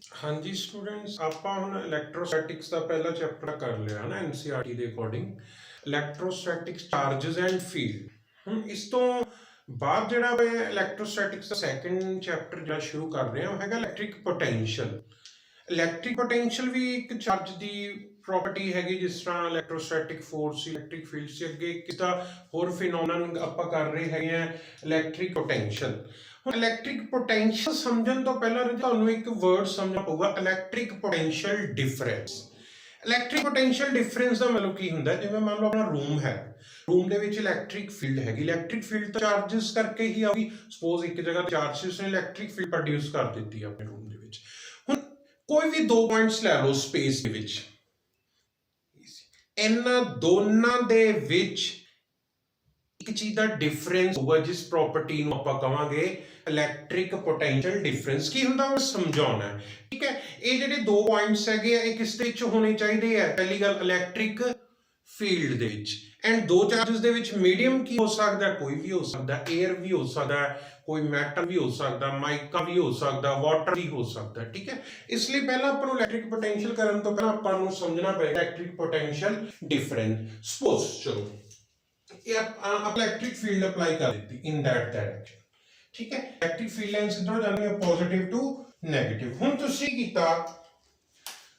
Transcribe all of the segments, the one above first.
हाँ जी स्टूडेंट्स, ਆਪਾਂ ਹੁਣ ਇਲੈਕਟ੍ਰੋਸਟੈਟਿਕਸ ਦਾ ਪਹਿਲਾ ਚੈਪਟਰ ਕਰ ਲਿਆ ਨਾ ਐਨਸੀਈਆਰਟੀ ਦੇ according. Electrostatics charges and field. ਹੁਣ ਇਸ ਤੋਂ ਬਾਅਦ ਜਿਹੜਾ ਵੇ ਇਲੈਕਟ੍ਰੋਸਟੈਟਿਕਸ ਦਾ ਸੈਕੰਡ ਚੈਪਟਰ ਜਿਹੜਾ ਸ਼ੁਰੂ ਕਰ ਰਹੇ ਹਾਂ ਉਹ ਹੈਗਾ ਇਲੈਕਟ੍ਰਿਕ ਪੋਟੈਂਸ਼ੀਅਲ। ਇਲੈਕਟ੍ਰਿਕ ਪੋਟੈਂਸ਼ੀਅਲ ਵੀ ਇੱਕ ਚਾਰਜ ਦੀ ਪ੍ਰੋਪਰਟੀ ਹੈਗੀ, ਜਿਸ ਤਰ੍ਹਾਂ ਇਲੈਕਟ੍ਰੋਸਟੈਟਿਕ ਫੋਰਸ ਇਲੈਕਟ੍ਰਿਕ ਫੀਲਡ ਸੀ। ਅੱਗੇ ਕਿਸਦਾ ਹੋਰ ਫਿਨੋਮੇਨਨ ਆਪਾਂ ਕਰ ਰਹੇ ਹੈਗੇ ਆ ਇਲੈਕਟ੍ਰਿਕ ਪੋਟੈਂਸ਼ੀਅਲ। ਹੁਣ ਇਲੈਕਟ੍ਰਿਕ ਪੋਟੈਂਸ਼ੀਅਲ ਸਮਝਣ ਤੋਂ ਪਹਿਲਾਂ ਤੁਹਾਨੂੰ ਇੱਕ ਵਰਡ ਸਮਝਣਾ ਪਊਗਾ, electric potential difference. Electric potential difference ਦਾ ਮਤਲਬ ਕੀ ਹੁੰਦਾ, ਜਿਵੇਂ ਮੰਨ ਲਓ ਆਪਣਾ ਰੂਮ ਹੈ, ਰੂਮ ਦੇ ਵਿੱਚ ਇਲੈਕਟ੍ਰਿਕ ਫੀਲਡ ਹੈਗੀ, ਇਲੈਕਟ੍ਰਿਕ ਫੀਲਡ ਤਾਂ ਚਾਰजेस ਕਰਕੇ ਹੀ ਆਉਗੀ। ਸਪੋਜ਼ ਇੱਕ ਜਗ੍ਹਾ ਚਾਰजेस ਨੇ ਇਲੈਕਟ੍ਰਿਕ ਫੀਲਡ ਪ੍ਰੋਡਿਊਸ ਕਰ ਦਿੱਤੀ ਆਪਣੇ ਰੂਮ ਦੇ ਵਿੱਚ। ਹੁਣ ਕੋਈ ਵੀ ਦੋ ਪੁਆਇੰਟਸ ਲੈ ਲਓ ਸਪੇਸ ਦੇ ਵਿੱਚ, ਇਹਨਾਂ ਦੋਨਾਂ ਦੇ ਵਿੱਚ ਇੱਕ ਚੀਜ਼ ਦਾ ਡਿਫਰੈਂਸ ਹੋਊਗਾ, ਜਿਸ ਪ੍ਰੋਪਰਟੀ ਨੂੰ ਆਪਾਂ ਕਵਾਂਗੇ ਇਲੈਕਟ੍ਰਿਕ ਪੋਟੈਂਸ਼ੀਅਲ ਡਿਫਰੈਂਸ। ਕੀ ਹੁੰਦਾ ਉਹ ਸਮਝਾਉਣਾ ਹੈ, ਠੀਕ ਹੈ। ਇਹ ਜਿਹੜੇ ਦੋ ਪੁਆਇੰਟਸ ਹੈਗੇ ਆ, ਇਹ ਕਿਸ ਦੇ ਵਿੱਚ ਹੋਣੇ ਚਾਹੀਦੇ ਆ? ਪਹਿਲੀ ਗੱਲ ਇਲੈਕਟ੍ਰਿਕ ਫੀਲਡ ਦੇ ਵਿੱਚ। ਐਂਡ ਦੋ ਚਾਰजेस ਦੇ ਵਿੱਚ ਮੀਡੀਅਮ ਕੀ ਹੋ ਸਕਦਾ? ਕੋਈ ਵੀ ਹੋ ਸਕਦਾ, 에ਅਰ ਵੀ ਹੋ ਸਕਦਾ, ਕੋਈ ਮੈਟਲ ਵੀ ਹੋ ਸਕਦਾ, ਮਾਈਕਾ ਵੀ ਹੋ ਸਕਦਾ, ਵਾਟਰ ਵੀ ਹੋ ਸਕਦਾ, ਠੀਕ ਹੈ। ਇਸ ਲਈ ਪਹਿਲਾਂ ਆਪਾਂ ਨੂੰ ਇਲੈਕਟ੍ਰਿਕ ਪੋਟੈਂਸ਼ੀਅਲ ਕਰਨ ਤੋਂ ਪਹਿਲਾਂ ਆਪਾਂ ਨੂੰ ਸਮਝਣਾ ਪਏਗਾ ਇਲੈਕਟ੍ਰਿਕ ਪੋਟੈਂਸ਼ੀਅਲ ਡਿਫਰੈਂਸ। ਸਪੋਜ਼ ਚਲੋ ਇਹ आप इलेक्ट्रिक फील्ड अप्लाई कर देती इन दैट डायरेक्शन, ठीक है। इलेक्ट्रिक फील्ड लाइंस किधरों जानी है? Positive to negative. हुण तुसी कीता,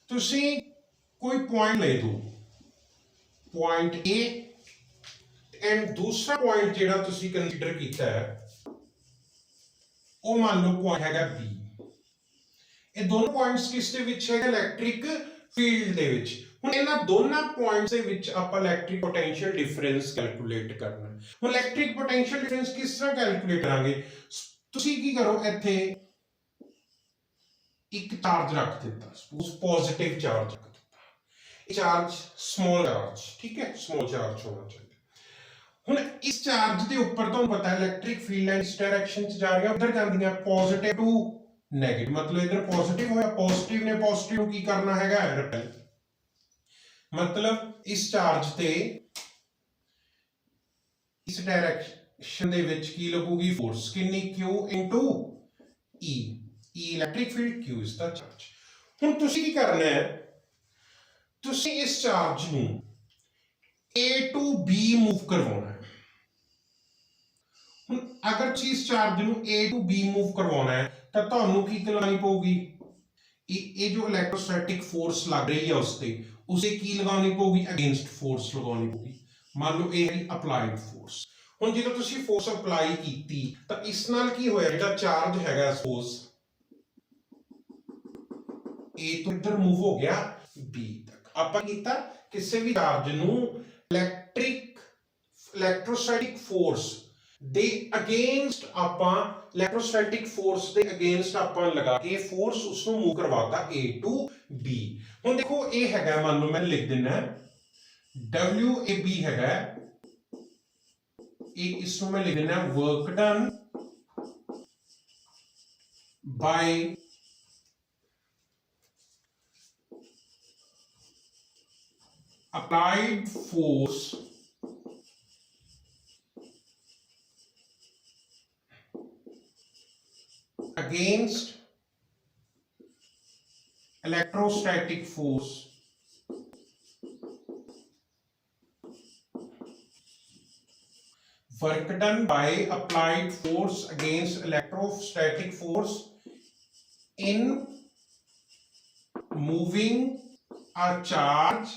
तुसी कोई पॉइंट ले दो, पॉइंट ए एंड दूसरा पॉइंट जेड़ा तुसी कंसीडर कीता है वो मान लो पॉइंट हैगा बी। ये दोनों पॉइंट्स किस दे विच है? इलेक्ट्रिक फील्ड दे विच। ਹੁਣ ਇਹਨਾਂ ਦੋਨਾਂ ਪੁਆਇੰਟਸ ਦੇ ਵਿੱਚ ਆਪਾਂ ਇਲੈਕਟ੍ਰਿਕ ਪੋਟੈਂਸ਼ੀਅਲ ਡਿਫਰੈਂਸ ਕੈਲਕੂਲੇਟ ਕਰਨਾ ਹੈ। ਹੁਣ ਇਲੈਕਟ੍ਰਿਕ ਪੋਟੈਂਸ਼ੀਅਲ ਡਿਫਰੈਂਸ ਕਿਸ ਤਰ੍ਹਾਂ ਕੈਲਕੂਲੇਟ ਕਰਾਂਗੇ? ਤੁਸੀਂ ਕੀ ਕਰੋ, ਇੱਥੇ ਇੱਕ ਚਾਰਜ ਰੱਖ ਦਿੱਤਾ, ਸਪੋਜ਼ ਪੋਜ਼ਿਟਿਵ ਚਾਰਜ ਰੱਖ ਦਿੱਤਾ। ਇਹ ਚਾਰਜ ਸਮਾਲ ਚਾਰਜ, ਠੀਕ ਹੈ, ਸਮਾਲ ਚਾਰਜ ਹੋਣਾ ਚਾਹੀਦਾ। ਹੁਣ ਇਸ ਚਾਰਜ ਦੇ ਉੱਪਰ ਤੁਹਾਨੂੰ ਪਤਾ ਹੈ ਇਲੈਕਟ੍ਰਿਕ ਫੀਲਡ ਲਾਈਨ ਇਸ ਡਾਇਰੈਕਸ਼ਨ 'ਚ ਜਾ ਰਹੀਆਂ, ਉਧਰ ਜਾਂਦੀਆਂ ਪੋਜ਼ਿਟਿਵ ਟੂ ਨੈਗੇਟਿਵ। ਮਤਲਬ ਇਧਰ ਪੋਜ਼ਿਟਿਵ ਹੋਇਆ, ਪੋਜ਼ਿਟਿਵ ਨੇ ਪੋਜ਼ਿਟਿਵ ਨੂੰ ਕੀ ਕਰਨਾ ਹੈਗਾ? ਰਿਪੈਲ। मतलब इस चार्ज ते इस डायरेक्शन दे विच की लगूगी फोर्स, कितनी? Q into E। E electric field, Q is the charge. हुण तुसीं की करना है, तुसीं इस चार्ज नूं A टू B मूव करवाउणा है। हुण अगर तुसीं इस चार्ज नूं A टू B मूव करवाउणा है तां तुहानूं की करनी पऊगी? ये जो इलेक्ट्रोस्टैटिक फोर्स लग रही है उसते उसे की लगानी पऊगी? अगेंस्ट फोर्स लगानी पऊगी। मान लो ये है अप्लाइड फोर्स। हुण ਜਦੋਂ ਤੁਸੀਂ फोर्स अप्लाई ਕੀਤੀ ਤਾਂ ਇਸ ਨਾਲ ਕੀ ਹੋਇਆ, ਜਿਹੜਾ ਚਾਰਜ ਹੈਗਾ ਸਪੋਜ਼ A ਤੋਂ ਇੱਧਰ ਮੂਵ ਹੋ ਗਿਆ B ਤੱਕ। ਆਪਾਂ ਕੀਤਾ ਕਿਸੇ ਵੀ ਚਾਰਜ ਨੂੰ ਇਲੈਕਟ੍ਰੋਸਟੈਟਿਕ ਫੋਰਸ ਦੇ ਅਗੇਂਸਟ ਆਪਾਂ ਇਲੈਕਟ੍ਰੋਸਟੈਟਿਕ ਫੋਰਸ ਦੇ ਅਗੇਂਸਟ ਆਪਾਂ ਲਗਾ ਕੇ ਫੋਰਸ ਉਸ ਨੂੰ ਮੂਵ ਕਰਵਾਤਾ A ਟੂ B। ਹੁਣ ਦੇਖੋ ਇਹ ਹੈਗਾ, ਮੰਨ ਲਓ ਮੈਂ ਲਿਖ ਦਿੰਦਾ WAB ਹੈਗਾ, ਇਹ ਇਸ ਨੂੰ ਮੈਂ ਲਿਖ ਦਿੰਦਾ work done by applied force against electrostatic force work done by applied force against electrostatic force in moving a charge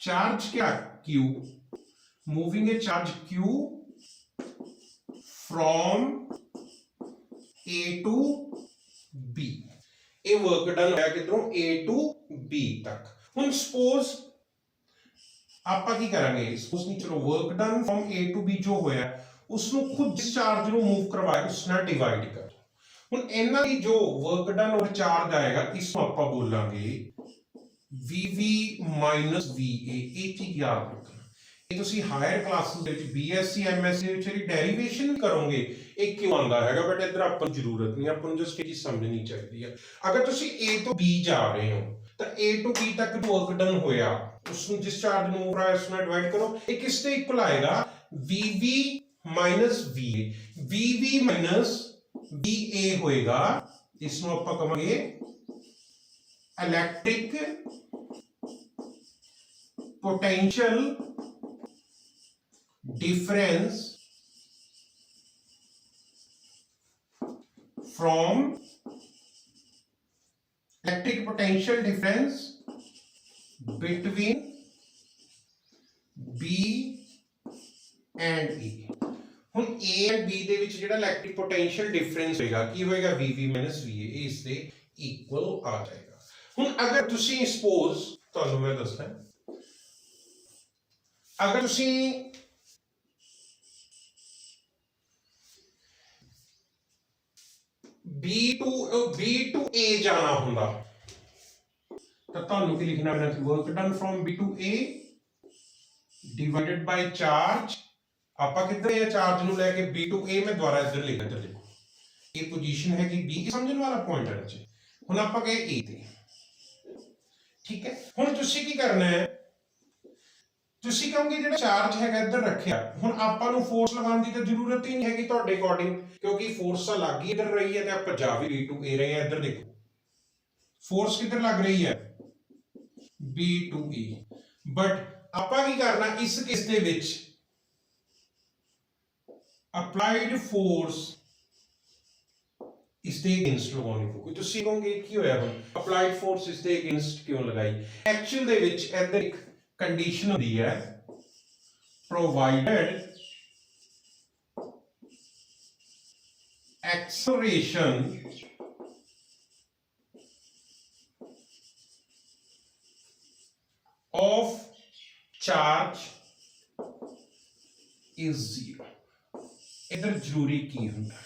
क्या? Q, moving a charge Q from A to B। ਇਹ ਵਰਕ ਡਨ ਹੋਇਆ ਕਿਧਰੋਂ? A to B ਤੱਕ। ਹੁਣ suppose ਆਪਾਂ ਕੀ ਕਰਾਂਗੇ, suppose ਨਹੀਂ, ਚਲੋ work done from A to B ਜੋ ਹੋਇਆ ਉਸ ਨੂੰ ਖੁਦ ਜਿਸ ਚਾਰਜ ਨੂੰ ਮੂਵ ਕਰਵਾਇਆ ਉਸ ਨਾਲ ਡਿਵਾਈਡ ਕਰ। ਹੁਣ ਇਹਨਾਂ ਦੀ ਜੋ ਵਰਕ ਡਨ ਔਰ ਚਾਰਜ ਆਏਗਾ ਇਸ ਨੂੰ ਆਪਾਂ ਬੋਲਾਂਗੇ VV minus VA। ਇਹ ਚੀਜ਼ ਯਾਦ ਰੱਖਣਾ। ਇਹ ਤੁਸੀਂ ਹਾਇਰ ਕਲਾਸਿਸ ਦੇ ਵਿੱਚ BSc MSc ਦੇ ਵਿੱਚ ਜਿਹੜੀ ਡੈਰੀਵੇਸ਼ਨ ਕਰੋਗੇ ਇਹ ਕਿਉਂ ਆਉਂਦਾ ਹੈਗਾ, ਬਟ ਇੱਧਰ ਆਪਾਂ ਨੂੰ ਜ਼ਰੂਰਤ ਨਹੀਂ, ਆਪਾਂ ਨੂੰ ਜਸਟ ਇਹ ਚੀਜ਼ ਸਮਝਣੀ ਚਾਹੀਦੀ ਹੈ। ਅਗਰ ਤੁਸੀਂ A ਤੋਂ B ਜਾ ਰਹੇ ਹੋ ਤਾਂ A ਤੋਂ B ਤੱਕ ਵਰਕ ਡਨ ਹੋਇਆ ਉਸ ਨੂੰ ਜਿਸ ਚਾਰਜ ਨੂੰ ਮੂਵ ਕਰਾਇਆ ਉਸ ਨਾਲ ਡਿਵਾਈਡ ਕਰੋ। ਇਹ ਕਿਸ ਦੇ ਇਕੁਅਲ ਆਏਗਾ? VV minus VA। VV minus VA ਹੋਏਗਾ इसनूं आपां कहांगे electric potential difference from electric potential difference between B and E। ਹੁਣ A एंड B ਦੇ ਵਿੱਚ ਜਿਹੜਾ ਇਲੈਕਟ੍ਰਿਕ ਪੋਟੈਂਸ਼ੀਅਲ ਡਿਫਰੈਂਸ ਹੋਏਗਾ ਕੀ ਹੋਏਗਾ VV VA ਇਹ ਇਸ ਦੇ ਇਕੁਅਲ ਆ ਜਾਏਗਾ। ਹੁਣ ਅਗਰ ਤੁਸੀਂ ਸਪੋਜ਼ ਤੁਹਾਨੂੰ ਮੈਂ ਦੱਸਦਾ ਅਗਰ ਤੁਸੀਂ B to A ਜਾਣਾ ਹੁੰਦਾ ਤਾਂ ਤੁਹਾਨੂੰ ਕੀ ਲਿਖਣਾ ਪੈਣਾ ਸੀ work done from B to A divided by charge आपा किधर है चार्ज नु लेके B to A में द्वारा इधर लिखना इधर देखो ये पोजीशन है कि B समझने वाला पॉइंट है बच्चे हुन आपा गए A ते ठीक है हुन तुसी की करना है तुसी कहोगे जेड़ा चार्ज है इधर रखया हुन आपा नु फोर्स लगाने की तो जरूरत ही नहीं है कि ਤੁਹਾਡੇ अकॉर्डिंग क्योंकि फोर्स तो लग ही इधर रही है ते आपा जा भी B to A रहे हैं इधर देखो फोर्स किधर लग रही है B to E बट ਆਪਾਂ ਕੀ ਕਰਨਾ ਇਸ ਕੇਸ ਦੇ ਵਿੱਚ ਅਪਲਾਈਡ ਫੋਰਸ ਇਸ ਦੇ ਅਗੇਂਸਟ ਲਗਾਉਣੀ ਪਊਗੀ। ਤੁਸੀਂ ਕਹੋਗੇ ਕੀ ਹੋਇਆ ਹੁਣ ਅਪਲਾਈਡ ਫੋਰਸ ਇਸ ਦੇ ਅਗੇਂਸਟ ਕਿਉਂ ਲਗਾਈ ਐਕਚੁਅਲ ਦੇ ਵਿੱਚ ਇੱਧਰ ਇੱਕ ਕੰਡੀਸ਼ਨ ਹੁੰਦੀ ਹੈ provided acceleration of charge is zero इधर जरूरी की ਹੁੰਦਾ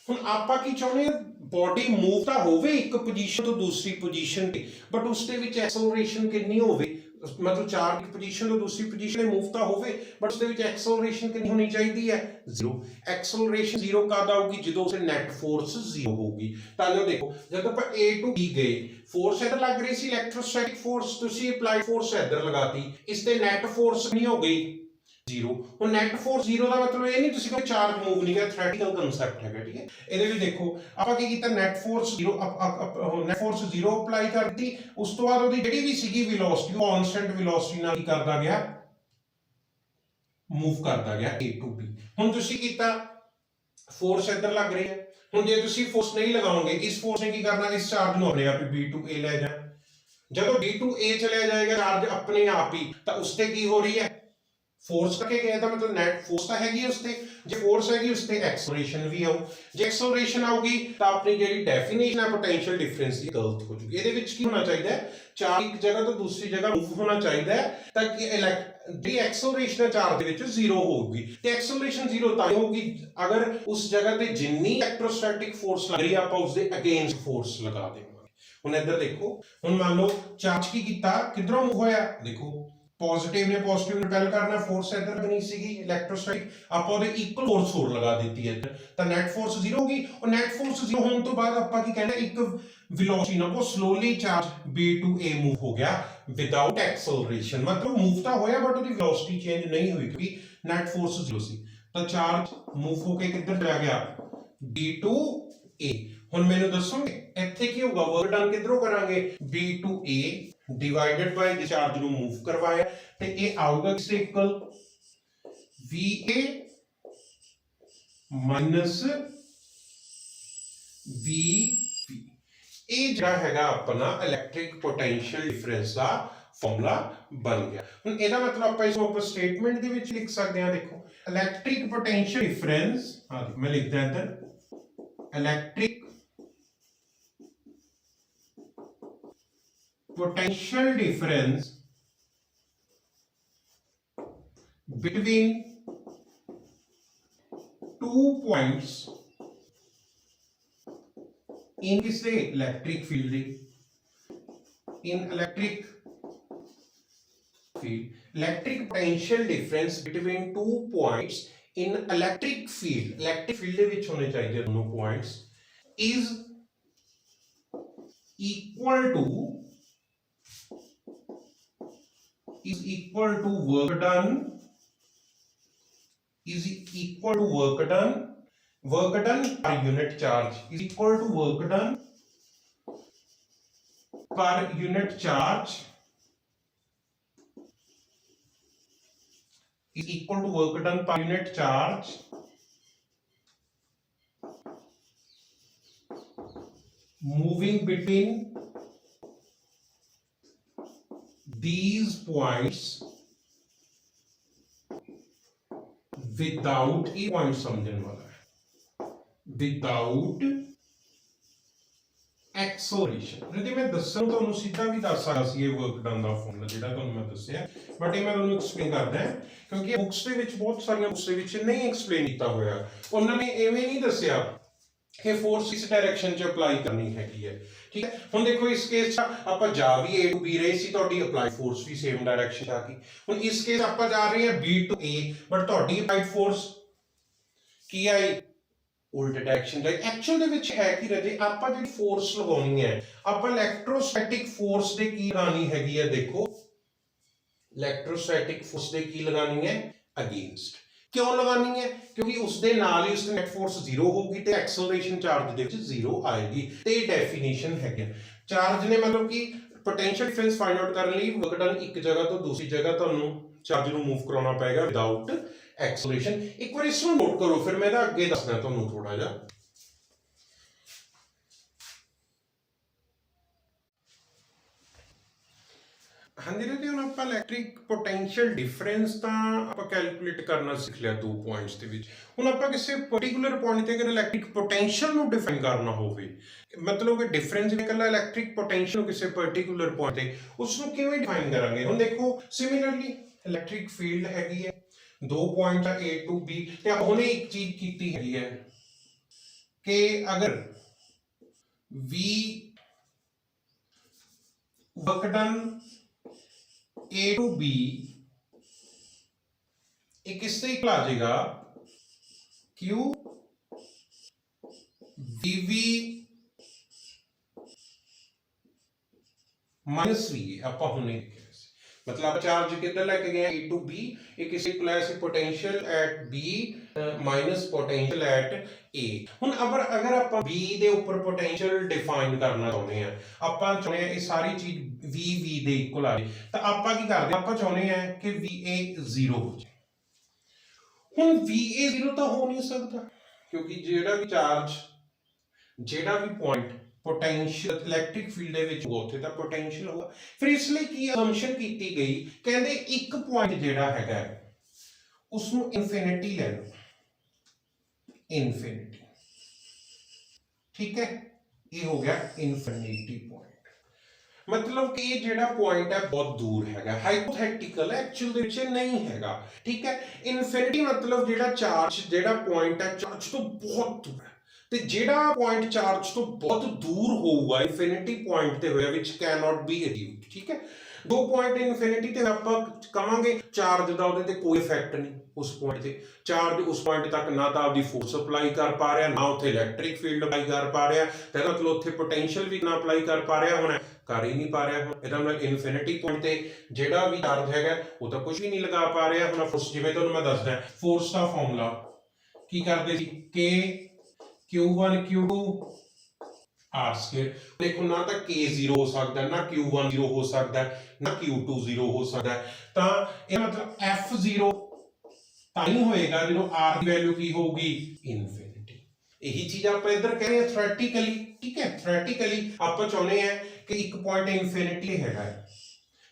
ਹੁਣ ਆਪਾਂ ਕੀ ਚਾਹੁੰਦੇ ਆ ਬੋਡੀ ਮੂਵ ਤਾਂ ਹੋਵੇ ਇੱਕ ਪੋਜੀਸ਼ਨ ਤੋਂ ਦੂਸਰੀ ਪੋਜੀਸ਼ਨ ਤੇ ਬਟ ਉਸ ਦੇ ਵਿੱਚ ਐਕਸਲਰੇਸ਼ਨ ਕਿੰਨੀ ਹੋਵੇ मतलब ਚਾਰਜ ਇੱਕ ਪੋਜੀਸ਼ਨ ਤੋਂ ਦੂਸਰੀ ਪੋਜੀਸ਼ਨ ਤੇ ਮੂਵ ਤਾਂ ਹੋਵੇ ਬਟ ਉਸ ਦੇ ਵਿੱਚ ਐਕਸਲਰੇਸ਼ਨ ਕਿੰਨੀ ਹੋਣੀ ਚਾਹੀਦੀ ਹੈ ਜ਼ੀਰੋ ਐਕਸਲਰੇਸ਼ਨ ਜ਼ੀਰੋ ਕਦ ਆਊਗੀ ਜਦੋਂ ਉਸੇ ਨੈਟ ਫੋਰਸ ਜ਼ੀਰੋ ਹੋਊਗੀ ਤਾਂ ਲਓ ਦੇਖੋ ਜਦ ਆਪਾਂ A to B ਗਏ फोर्स इधर लग रही सी इलेक्ट्रोस्टैटिक फोर्स तुसी अप्लाई फोर्स इधर लगाती इस ते नेट फोर्स नहीं हो गई जीरो और नेट फोर्स जीरो ਦਾ ਮਤਲਬ ਇਹ ਨਹੀਂ ਤੁਸੀਂ ਕੋਈ ਚਾਰਜ ਮੂਵ ਨਹੀਂ ਕਰ ਥਿਓਰੀਟੀਕਲ ਕਨਸੈਪਟ ਹੈਗਾ ਠੀਕ ਹੈ ਇਹਦੇ ਵਿੱਚ ਦੇਖੋ ਆਪਾਂ ਕੀ ਕੀਤਾ net force zero net force zero apply ਕਰਤੀ ਉਸ ਤੋਂ ਬਾਅਦ ਉਹਦੀ ਜਿਹੜੀ ਵੀ ਸੀਗੀ ਵੈਲੋਸਿਟੀ ਉਹ ਕਨਸਟੈਂਟ ਵੈਲੋਸਿਟੀ ਨਾਲ ਕੀ ਕਰਦਾ ਗਿਆ ਮੂਵ ਕਰਦਾ ਗਿਆ A to B ਹੁਣ ਤੁਸੀਂ ਕੀਤਾ फोर्स इधर लग रही है ਹੁਣ ਜੇ ਤੁਸੀਂ ਫੋਰਸ ਨਹੀਂ ਲਗਾਓਗੇ ਇਸ ਫੋਰਸ ਨੇ ਕੀ ਕਰਨਾ ਇਸ ਚਾਰਜ ਨੂੰ ਆਪਣੇ ਆਪ ਹੀ B to A ਲੈ ਜਾ ਜਦੋਂ B to A ਚਲਿਆ ਜਾਏਗਾ ਚਾਰਜ ਆਪਣੇ ਆਪ ਹੀ ਤਾਂ ਉਸ ਤੇ ਕੀ ਹੋ ਰਹੀ ਹੈ फोर्स करके गया था मतलब नेट फोर्स ਤਾਂ ਹੈਗੀ ਉਸ ਤੇ ਜੇ फोर्स ਹੈਗੀ ਉਸ ਤੇ ਐਕਸਲਰੇਸ਼ਨ ਵੀ ਆਉ ਜੇ ਐਕਸਲਰੇਸ਼ਨ ਆਊਗੀ ਤਾਂ ਆਪਣੀ ਜਿਹੜੀ ਡੈਫੀਨੇਸ਼ਨ ਹੈ ਪੋਟੈਂਸ਼ੀਅਲ ਡਿਫਰੈਂਸ ਦੀ ਗਲਤ ਹੋ ਜੂਗੀ ਇਹਦੇ ਵਿੱਚ ਕੀ ਹੋਣਾ ਚਾਹੀਦਾ ਹੈ ਚਾਰਜ ਇੱਕ ਜਗ੍ਹਾ ਤੋਂ ਦੂਸਰੀ ਜਗ੍ਹਾ ਮੂਵ ਹੋਣਾ ਚਾਹੀਦਾ ਹੈ ਤਾਂ ਕਿ ਦੀ ਐਕਸਲਰੇਸ਼ਨ ਚਾਰਜ ਦੇ ਵਿੱਚ ਜ਼ੀਰੋ ਹੋਊਗੀ ਤੇ ਐਕਸਲਰੇਸ਼ਨ ਜ਼ੀਰੋ ਤਾਂ ਹੋਊਗੀ ਅਗਰ ਉਸ ਜਗ੍ਹਾ ਤੇ ਜਿੰਨੀ ਇਲੈਕਟ੍ਰੋਸਟੈਟਿਕ ਫੋਰਸ ਲੱਗ ਰਹੀ ਹੈ ਆਪਾਂ ਉਸ ਦੇ ਅਗੇਂਸਟ ਫੋਰਸ ਲਗਾ ਦੇਵਾਂਗੇ ਹੁਣ ਇੱਧਰ ਦੇਖੋ ਹੁਣ ਮੰਨ ਲਓ ਚਾਰਜ ਕੀ ਕੀਤਾ ਕਿੱਧਰੋਂ ਮੂਵ ਹੋਇਆ ਦੇਖੋ पॉजिटिव ने पॉजिटिव रिपेल करना फोर्स इधर लगनी सीगी इलेक्ट्रोस्टैटिक आप ਉਹਦੇ ਇਕੁਅਲ ਫੋਰਸ ਹੋਰ ਲਗਾ ਦਿੱਤੀ ਹੈ ਇੱਧਰ ਤਾਂ ਨੈਟ ਫੋਰਸ ਜ਼ੀਰੋ ਹੋਗੀ ਔਰ ਨੈਟ ਫੋਰਸ ਜ਼ੀਰੋ ਹੋਣ ਤੋਂ ਬਾਅਦ ਆਪਾਂ ਕੀ ਕਹਿੰਦੇ ਇੱਕ ਵੈਲੋਸਿਟੀ ਨਾਲ ਉਹ slowly charge B to A move ਹੋ ਗਿਆ ਵਿਦਆਊਟ ਐਕਸਲਰੇਸ਼ਨ ਮਤਲਬ ਮੂਵ ਤਾਂ ਹੋਇਆ ਬਟ ਉਹਦੀ ਵੈਲੋਸਿਟੀ ਚੇਂਜ ਨਹੀਂ ਹੋਈ ਕਿਉਂਕਿ ਨੈਟ ਫੋਰਸ ਜ਼ੀਰੋ ਸੀ ਤਾਂ ਚਾਰਜ ਮੂਵ ਹੋ ਕੇ ਕਿੱਧਰ ਚਲਾ ਗਿਆ B to A ਹੁਣ ਮੈਨੂੰ ਦੱਸੋਗੇ ਇੱਥੇ ਕੀ ਹੋਊਗਾ ਵਰਕ ਡਨ ਕਿੱਧਰੋਂ ਕਰਾਂਗੇ B to A divided by the charge ਨੂੰ ਮੂਵ ਕਰਵਾਇਆ ਤੇ ਇਹ ਆਊਗਾ ਕਿਸ ਇਕੁਅਲ VA VP ਇਹ ਜਿਹੜਾ ਹੈਗਾ ਆਪਣਾ ਇਲੈਕਟ੍ਰਿਕ ਪੋਟੈਂਸ਼ੀਅਲ ਡਿਫਰੈਂਸ ਦਾ ਫਾਰਮੂਲਾ ਬਣ ਗਿਆ ਹੁਣ ਇਹਦਾ ਮਤਲਬ ਆਪਾਂ ਇਸ ਨੂੰ ਆਪਾਂ ਸਟੇਟਮੈਂਟ ਦੇ ਵਿੱਚ ਲਿਖ ਸਕਦੇ ਹਾਂ ਦੇਖੋ ਇਲੈਕਟ੍ਰਿਕ ਪੋਟੈਂਸ਼ੀਅਲ ਡਿਫਰੈਂਸ ਹਾਂ ਮੈਂ ਲਿਖਦਾ ਇੱਧਰ electric potential difference between two points in किससे electric field in electric potential difference between two points in electric field ਦੇ ਵਿੱਚ ਹੋਣੇ ਚਾਹੀਦੇ ਦੋਨੋਂ points is equal to work done work done per unit charge is equal to work done per unit charge is equal to work done per unit charge moving between these points without ये point समझने वाला है without acceleration यदि मैं दस्सां ਤੁਹਾਨੂੰ ਸਿੱਧਾ ਵੀ ਦੱਸ ਸਕਦਾ ਸੀ ਇਹ ਵਰਕ ਡਨ ਦਾ ਫਾਰਮੂਲਾ ਜਿਹੜਾ ਤੁਹਾਨੂੰ ਮੈਂ ਦੱਸਿਆ ਬਟ ਇਹ ਮੈਂ ਤੁਹਾਨੂੰ ਐਕਸਪਲੇਨ ਕਰਦਾ ਕਿਉਂਕਿ ਬੁੱਕਸ ਦੇ ਵਿੱਚ ਬਹੁਤ ਸਾਰੀਆਂ ਬੁੱਕਸ ਦੇ ਵਿੱਚ ਨਹੀਂ ਐਕਸਪਲੇਨ ਕੀਤਾ ਹੋਇਆ ਉਹਨਾਂ ਨੇ ਐਵੇਂ ਨਹੀਂ ਦੱਸਿਆ ਕਿ ਫੋਰਸ ਇਸ ਡਾਇਰੈਕਸ਼ਨ 'ਚ ਅਪਲਾਈ ਕਰਨੀ ਹੈਗੀ ਹੈ ਠੀਕ ਹੈ ਹੁਣ ਦੇਖੋ ਇਸ ਕੇਸ 'ਚ ਆਪਾਂ ਜਾ ਵੀ A to B ਰਹੇ ਸੀ ਤੁਹਾਡੀ ਅਪਲਾਈ ਫੋਰਸ ਵੀ ਸੇਮ ਡਾਇਰੈਕਸ਼ਨ 'ਚ ਆ ਗਈ ਹੁਣ ਇਸ ਕੇਸ ਆਪਾਂ ਜਾ ਰਹੇ ਹਾਂ B to A ਬਟ ਤੁਹਾਡੀ ਅਪਲਾਈਡ ਫੋਰਸ ਕੀ ਆਈ ਉਲਟ ਡਾਇਰੈਕਸ਼ਨ ਦਾ ਐਕਚੁਅਲ ਦੇ ਵਿੱਚ ਹੈ ਕਿ ਰਜੇ ਆਪਾਂ ਜਿਹੜੀ ਫੋਰਸ ਲਗਾਉਣੀ ਹੈ ਆਪਾਂ ਇਲੈਕਟ੍ਰੋਸਟੈਟਿਕ ਫੋਰਸ ਦੇ ਕੀ ਲਗਾਣੀ ਹੈਗੀ ਹੈ ਦੇਖੋ ਇਲੈਕਟ੍ਰੋਸਟੈਟਿਕ ਫੋਰਸ ਦੇ ਕੀ ਲਗਾਣੀ ਹੈ ਅਗੇਂਸਟ ਕਿਉਂ ਲਗਾਣੀ ਹੈ ਕਿਉਂਕਿ ਉਸ ਦੇ ਨਾਲ ਹੀ ਉਸ ਦੀ ਨੈਟ ਫੋਰਸ 0 ਹੋਊਗੀ ਤੇ ਐਕਸਲਰੇਸ਼ਨ ਚਾਰਜ ਦੇ ਵਿੱਚ 0 ਆਏਗੀ ਤੇ ਇਹ ਡੈਫੀਨੇਸ਼ਨ ਹੈਗੀ ਚਾਰਜ ਨੇ ਮਤਲਬ ਕਿ ਪੋਟੈਂਸ਼ੀਅਲ ਡਿਫਰੈਂਸ ਫਾਈਂਡ ਆਊਟ ਕਰਨ ਲਈ ਵਰਕ ਡਨ ਇੱਕ ਜਗ੍ਹਾ ਤੋਂ ਦੂਸਰੀ ਜਗ੍ਹਾ ਤੁਹਾਨੂੰ ਚਾਰਜ ਨੂੰ ਮੂਵ ਕਰਾਉਣਾ ਪਏਗਾ ਵਿਦਆਊਟ एक्सलेशन एक बार इसको नोट करो फिर मैं आगे दसना तुहानू थोड़ा जा हाँ जी जी हम आप इलैक्ट्रिक पोटेंशियल डिफरेंस तो आप कैलकुलेट करना सीख लिया दो पॉइंट्स के विच हुण आप किसी पर्टिकुलर पॉइंट ते अगर इलैक्ट्रिक पोटेंशियल नू डिफाइन करना होवे मतलब कि डिफरेंस जिवें कल्ला इलैक्ट्रिक पोटेंशियल किसी पर्टिकुलर पॉइंट ते उसनू किवें डिफाइन करांगे हुण देखो सिमिलरली इलैक्ट्रिक फील्ड हैगी है दो पॉइंट A टू B ते हमने एक चीज कीती है कि अगर V work done A to B एक किससे इक्वल आ जाएगा Q VV माइनस V आप हमने मतलब चार्ज किधर लेके गए A टू B एक इसी class potential at B minus potential at A हुन अगर आप B दे ऊपर पोटेंशियल डिफाइन करना चाहते हैं ਆਪਾਂ ਚਾਹੁੰਦੇ ਹਾਂ ਇਹ ਸਾਰੀ ਚੀਜ਼ VV ਦੇ ਇਕੁਅਲ ਆ ਜਾਏ ਤਾਂ ਆਪਾਂ ਕੀ ਕਰਦੇ ਆਪਾਂ ਚਾਹੁੰਦੇ ਹਾਂ ਕਿ VA 0 ਹੋ ਜਾਏ ਹੁਣ VA 0 ਤਾਂ ਹੋ ਨਹੀਂ ਸਕਦਾ ਕਿਉਂਕਿ ਜਿਹੜਾ ਵੀ ਚਾਰਜ ਜਿਹੜਾ ਵੀ ਪੁਆਇੰਟ पोटेंशियल इलैक्ट्रिक फील्ड दे विच होगा उत्थे तां पोटेंशियल होगा फिर इसलिए की असम्पशन कीती गई कहंदे एक पॉइंट जिहड़ा हैगा उसनू इनफिनिटी ले लो इनफिनिटी ठीक है ये हो गया इनफिनिटी पॉइंट मतलब कि ये जिहड़ा पॉइंट है बहुत दूर हैगा हाइपोथेटिकल है एक्चुअल दे विच नहीं हैगा ठीक है इनफिनिटी मतलब जिहड़ा चार्ज जिहड़ा पॉइंट है चार्ज तो बहुत दूर है ਤੇ ਜਿਹੜਾ ਪੁਆਇੰਟ ਚਾਰਜ ਤੋਂ ਬਹੁਤ ਦੂਰ ਹੋਊਗਾ ਇਨਫਿਨਿਟੀ ਪੁਆਇੰਟ ਤੇ ਹੋਇਆ which cannot be achieved ਠੀਕ ਹੈ ਦੋ ਪੁਆਇੰਟ ਇਨਫਿਨਿਟੀ ਤੇ ਆਪਾਂ ਕਵਾਂਗੇ ਚਾਰਜ ਦਾ ਉਹਦੇ ਤੇ ਕੋਈ ਇਫੈਕਟ ਨਹੀਂ ਉਸ ਪੁਆਇੰਟ ਤੇ ਚਾਰਜ ਉਸ ਪੁਆਇੰਟ ਤੱਕ ਨਾ ਤਾਂ ਆਪਦੀ ਫੋਰਸ ਅਪਲਾਈ ਕਰ ਪਾ ਰਿਹਾ ਨਾ ਉੱਥੇ ਇਲੈਕਟ੍ਰਿਕ ਫੀਲਡ ਅਪਲਾਈ ਕਰ ਪਾ ਰਿਹਾ ਤੇ ਮਤਲਬ ਉੱਥੇ ਪੋਟੈਂਸ਼ੀਅਲ ਵੀ ਨਾ ਅਪਲਾਈ ਕਰ ਪਾ ਰਿਹਾ ਹੁਣ ਕਰ ਹੀ ਨਹੀਂ ਪਾ ਰਿਹਾ ਹੁਣ ਇਹਦਾ ਮਤਲਬ ਇਨਫਿਨਿਟੀ ਪੁਆਇੰਟ ਤੇ ਜਿਹੜਾ ਵੀ ਚਾਰਜ ਹੈਗਾ ਉਹ ਤਾਂ ਕੁਝ ਵੀ ਨਹੀਂ ਲਗਾ ਪਾ ਰਿਹਾ ਹੁਣ ਫੋਰਸ ਜਿਵੇਂ ਤੁਹਾਨੂੰ ਮੈਂ ਦੱਸਦਾ ਫੋਰਸ ਦਾ ਫਾਰਮੂਲਾ ਕੀ ਕਰਦੇ ਸੀ ਕਿ Q1 Q2 R square देखो ना तो K0 हो सकता है ना Q1 0 हो सकता है ना Q2 0 हो सकता है तो ये मतलब F0 ताई होएगा जो R की वैल्यू की होगी इनफिनिटी यही चीज आप इधर कह रहे हैं थ्योरेटिकली ठीक है थ्योरेटिकली आप चाहते हैं कि एक पॉइंट इनफिनिटी हैगा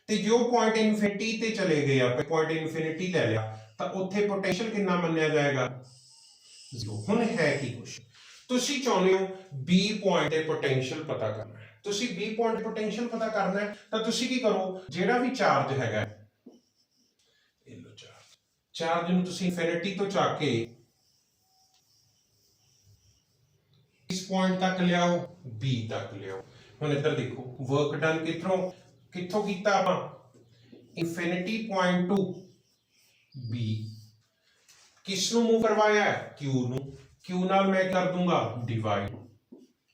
ते जो पॉइंट इनफिनिटी ते चले गए आप पॉइंट इनफिनिटी ले लिया तो उत्थे पोटेंशियल कितना मन्निया जाएगा 0 हुण है की कुछ ਤੁਸੀਂ ਚਾਹੁੰਦੇ ਹੋ B ਪੁਆਇੰਟ ਤੇ ਪੋਟੈਂਸ਼ੀਅਲ ਪਤਾ ਕਰਨਾ ਹੈ ਤੁਸੀਂ B ਪੁਆਇੰਟ ਤੇ ਪੋਟੈਂਸ਼ੀਅਲ ਪਤਾ ਕਰਨਾ ਹੈ ਤਾਂ ਤੁਸੀਂ ਕੀ ਕਰੋ ਜਿਹੜਾ ਵੀ ਚਾਰਜ ਹੈਗਾ ਇਹ ਲੋ ਚਾਰਜ ਨੂੰ ਤੁਸੀਂ ਇਨਫਿਨਿਟੀ ਤੋਂ ਚੱਕ ਕੇ ਇਸ ਪੁਆਇੰਟ ਤੱਕ ਲਿਆਓ B ਤੱਕ ਲਿਆਓ ਹੁਣ ਇੱਧਰ ਦੇਖੋ ਵਰਕ ਡਨ ਕਿੱਥੋਂ ਕੀਤਾ ਆਪਾਂ ਇਨਫਿਨਿਟੀ ਪੁਆਇੰਟ ਟੂ B ਕਿਸ ਨੂੰ मूव करवाया Q ਨੂੰ Q नाल मैं कर दूंगा डिवाइड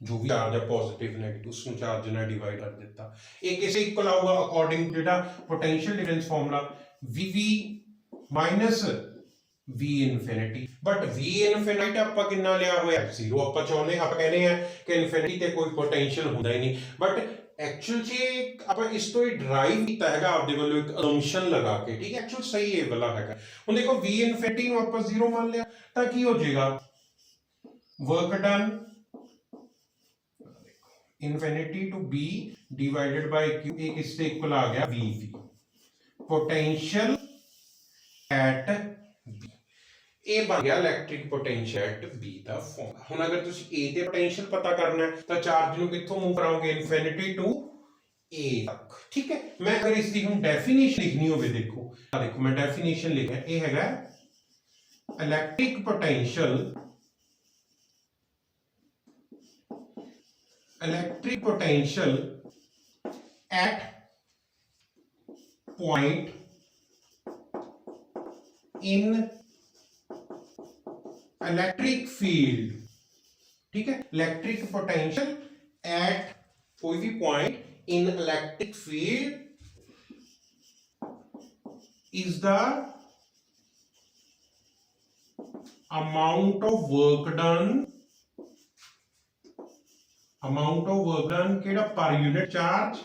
जो भी चार्ज है पॉजिटिव नेगेटिव उसको चार्ज ने डिवाइड कर देता ये किसे इक्वल आऊगा according to zeta potential difference formula VV minus V infinity but V infinity ਆਪਾਂ ਕਿੰਨਾ ਲਿਆ ਹੋਇਆ ਜ਼ੀਰੋ ਆਪਾਂ ਚਾਹੁੰਦੇ ਆਪਾਂ ਕਹਿੰਦੇ ਆ ਕਿ ਇਨਫਿਨਿਟੀ ਤੇ ਕੋਈ ਪੋਟੈਂਸ਼ੀਅਲ ਹੁੰਦਾ ਹੀ ਨਹੀਂ ਬਟ ਐਕਚੁਅਲ 'ਚ ਆਪਾਂ ਇਸ ਤੋਂ ਹੀ ਡਰਾਈਵ ਕੀਤਾ ਹੈਗਾ ਆਪਦੇ ਵੱਲੋਂ ਇੱਕ ਅਸੰਪਸ਼ਨ ਲਗਾ ਕੇ ਠੀਕ ਹੈ ਐਕਚੁਅਲ ਸਹੀ ਇਹ ਵਾਲਾ ਹੈਗਾ ਹੁਣ ਦੇਖੋ V ਇਨਫਿਨਿਟੀ ਨੂੰ ਆਪਾਂ ਜ਼ੀਰੋ ਮੰਨ ਲਿਆ ਤਾਂ ਕੀ ਹੋ ਜਾਏਗਾ work done infinity to B divided by Q एक इससे इक्वल आ गया VV पोटेंशियल एट B ਇਹ ਬਣ ਗਿਆ electric potential at B the formula ਹੁਣ ਅਗਰ ਤੁਸੀਂ A ਦੇ ਪੋਟੈਂਸ਼ੀਅਲ ਪਤਾ ਕਰਨਾ ਹੈ ਤਾਂ ਚਾਰਜ ਨੂੰ ਕਿੱਥੋਂ ਮੂਵ ਕਰਾਓਗੇ ਇਨਫਿਨਿਟੀ ਟੂ A ਤੱਕ ਠੀਕ ਹੈ ਮੈਂ ਅਗਰ ਇਸ ਦੀ ਹੁਣ ਡੈਫੀਨੇਸ਼ਨ ਲਿਖਣੀ ਹੋਵੇ ਦੇਖੋ ਮੈਂ ਡੈਫੀਨੇਸ਼ਨ ਲਿਖਿਆ ਇਹ ਹੈਗਾ electric potential at point in electric field ठीक है इलेक्ट्रिक पोटेंशियल एट कोई भी point in electric field is the amount of work done केड़ा पर unit charge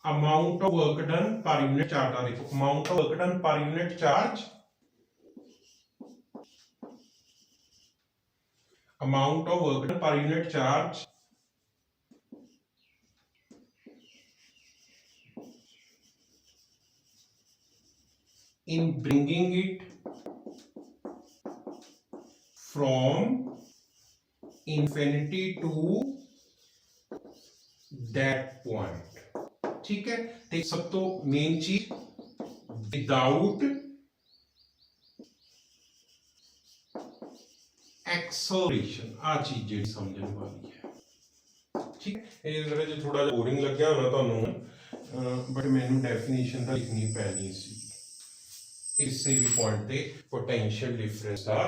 amount of work done per unit charge आ देखो amount of work done per unit charge in bringing it from infinity to that point ठीक है तो सब तो main चीज without acceleration आ चीज जी समझने वाली है ठीक है ये जरा जो थोड़ा जिहा बोरिंग लग गया होना तुहानू बट मैनू डेफिनेशन तो लिखनी पैनी सी इसे भी पॉइंट पे पोटेंशियल डिफरेंस का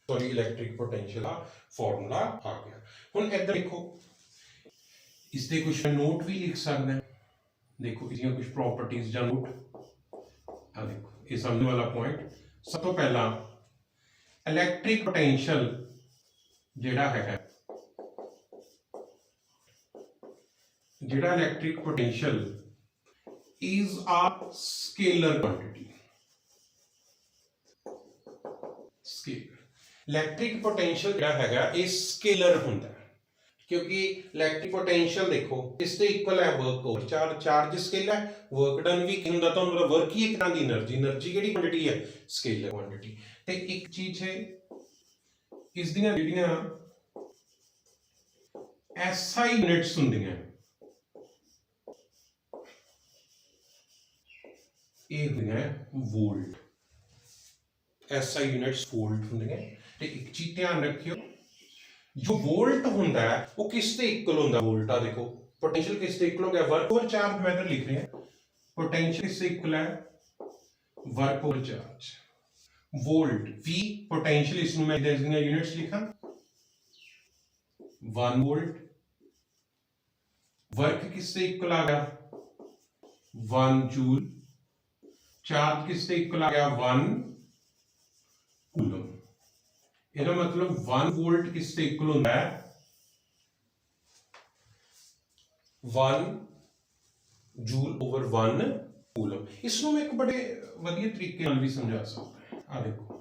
सॉरी इलेक्ट्रिक पोटेंशियल का फॉर्मूला आ गया हुण इधर देखो इसके कुछ नोट भी लिख सकते हैं देखो इसकी कुछ प्रॉपर्टीज या नोट आ देखो ये समझने वाला पॉइंट सब तो पहला इलेक्ट्रिक पोटेंशियल जेड़ा है electric potential is a scalar quantity electric potential जेड़ा हैगा ये स्केलर हुंदा क्योंकि इलेक्ट्रिक पोटेंशियल देखो इसके इक्वल है work over charge charge scalar है वर्क डन भी की हुंदा तो मतलब वर्क ही एक तरह की एनर्जी केड़ी क्वांटिटी है स्केलर क्वांटिटी ते एक चीज है इस दियां जेड़ियां एसआई यूनिट्स हुंदियां ये हुंदियां वोल्ट एसआई यूनिट्स वोल्ट हुंदियां ते एक चीज ध्यान रखियो जो वोल्ट होता है वो किससे इक्वल होता वोल्ट आ देखो पोटेंशियल किससे इक्वल हो गया वर्क ओवर चार्ज मैं इधर लिख रहे हैं पोटेंशियल किससे इक्वल है work over charge volt v potential इसमें मैं इधर यूनिट्स लिखा 1 वोल्ट वर्क किससे इक्वल आ गया 1 जूल चार्ज किससे इक्वल आ गया 1 कूलम ਇਹਦਾ मतलब 1 वोल्ट किससे इक्वल होता है 1 जूल ओवर 1 कूलम इसको मैं एक बड़े वधिया तरीके नाल भी समझा सकता है आ देखो